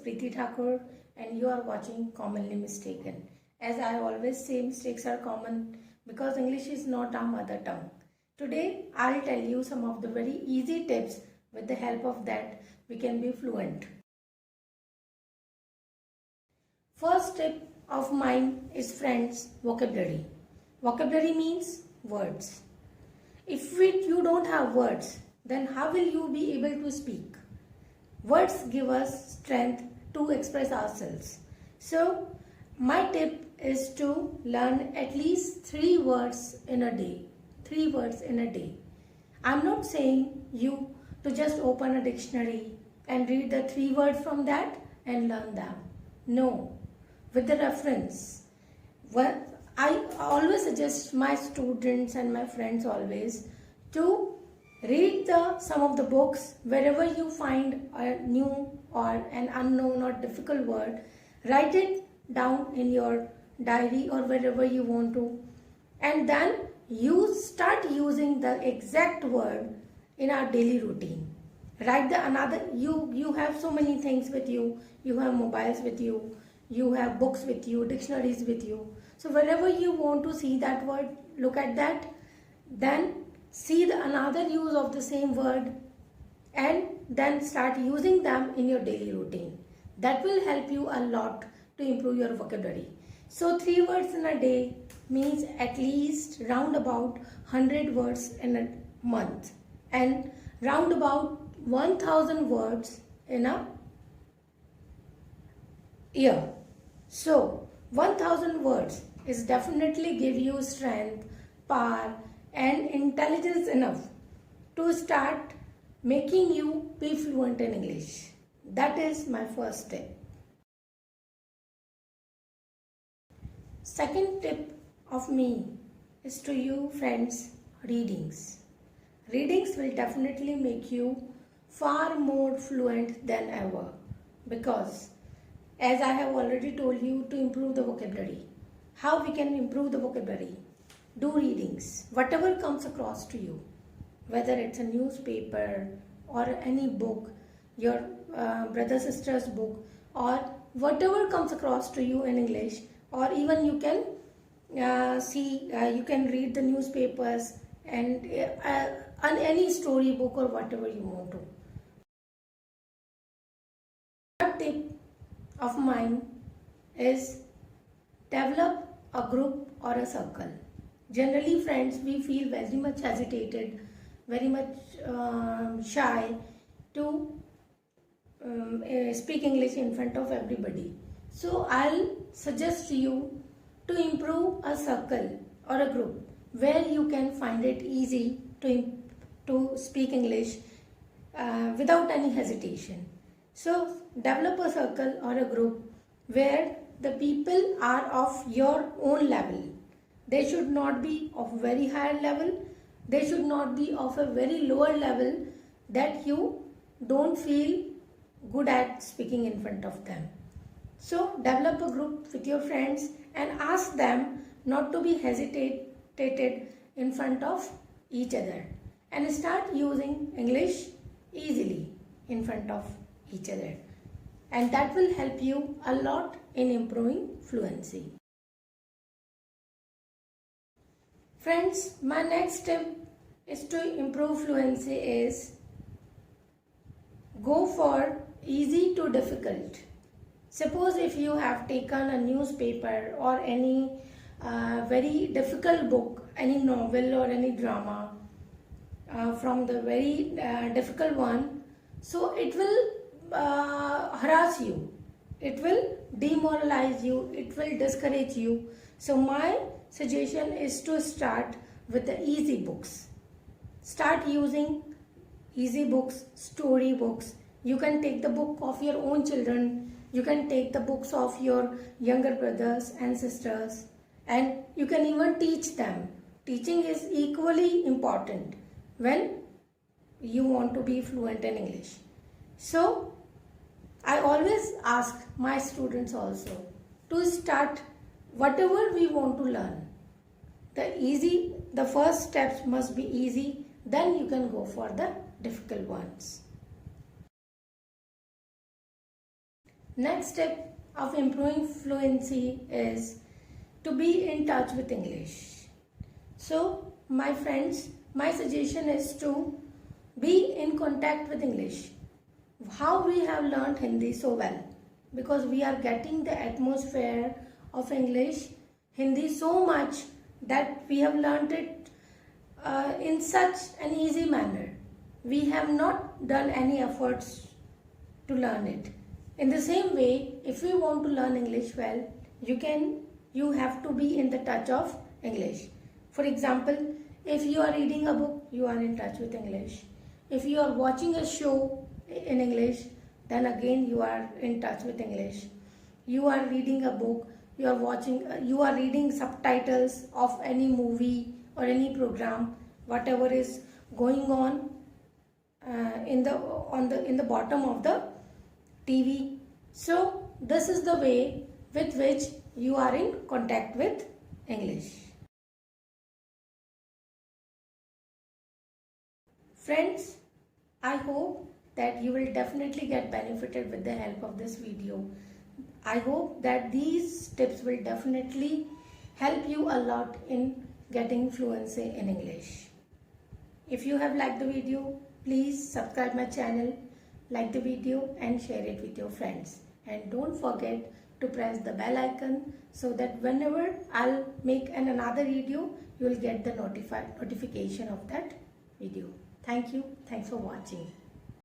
Preeti Thakur and you are watching Commonly Mistaken. As I always say, mistakes are common because English is not our mother tongue. Today I'll tell you some of the very easy tips. With the help of that we can be fluent. First tip of mine is, friends, vocabulary. Vocabulary means words. If you don't have words, then how will you be able to speak? Words give us strength to express ourselves. So, my tip is to learn at least 3 words in a day. 3 words in a day. I'm not saying you to just open a dictionary and read the 3 words from that and learn them. No, with the reference. I always suggest my students and my friends always to read some of the books. Wherever you find a new or an unknown or difficult word, write it down in your diary or wherever you want to, and then you start using the exact word in our daily routine. Write the another. You have so many things with you. You have mobiles with you. You have books with you, dictionaries with you. So wherever you want to see that word, look at that. Then see another use of the same word and then start using them in your daily routine. That will help you a lot to improve your vocabulary. So 3 words in a day means at least round about 100 words in a month and round about 1000 words in a year. So 1000 words is definitely give you strength, power and intelligence enough to start making you be fluent in English. That is my first tip. Second tip of me is to you, friends, readings. Readings will definitely make you far more fluent than ever, because as I have already told you, to improve the vocabulary. How we can improve the vocabulary? Do readings. Whatever comes across to you, whether it's a newspaper or any book, your brother sister's book, or whatever comes across to you in English, or even you can you can read the newspapers and any story book or whatever you want to. Third tip of mine is develop a group or a circle. Generally, friends, we feel very much hesitated, very much shy to speak English in front of everybody. So I'll suggest you to improve a circle or a group where you can find it easy to speak English without any hesitation. So develop a circle or a group where the people are of your own level. They should not be of very high level. They should not be of a very lower level that you don't feel good at speaking in front of them. So develop a group with your friends and ask them not to be hesitated in front of each other, and start using English easily in front of each other, and that will help you a lot in improving fluency. Friends, my next tip is to improve fluency is go for easy to difficult. Suppose if you have taken a newspaper or any very difficult book, any novel or any drama from the very difficult one, so it will harass you, it will demoralize you, it will discourage you. So my suggestion is to start with the easy books. Start using easy books, story books. You can take the book of your own children. You can take the books of your younger brothers and sisters, and you can even teach them. Teaching is equally important when you want to be fluent in English. So I always ask my students also to start whatever we want to learn. The first steps must be easy, then you can go for the difficult ones. Next step of improving fluency is to be in touch with English. So, my friends, my suggestion is to be in contact with English. How we have learned Hindi so well? Because we are getting the atmosphere of English, Hindi so much that we have learned it in such an easy manner. We have not done any efforts to learn it. In the same way, if we want to learn English well, you have to be in the touch of English. For example, if you are reading a book, you are in touch with English. If you are watching a show in English, then again you are in touch with English. You are reading a book, you are reading subtitles of any movie or any program, whatever is going on in the bottom of the TV. So this is the way with which you are in contact with English. Friends, I hope that you will definitely get benefited with the help of this video. I hope that these tips will definitely help you a lot in getting fluency in English. If you have liked the video, please subscribe my channel, like the video and share it with your friends. And don't forget to press the bell icon so that whenever I'll make another video, you will get the notification of that video. Thank you. Thanks for watching.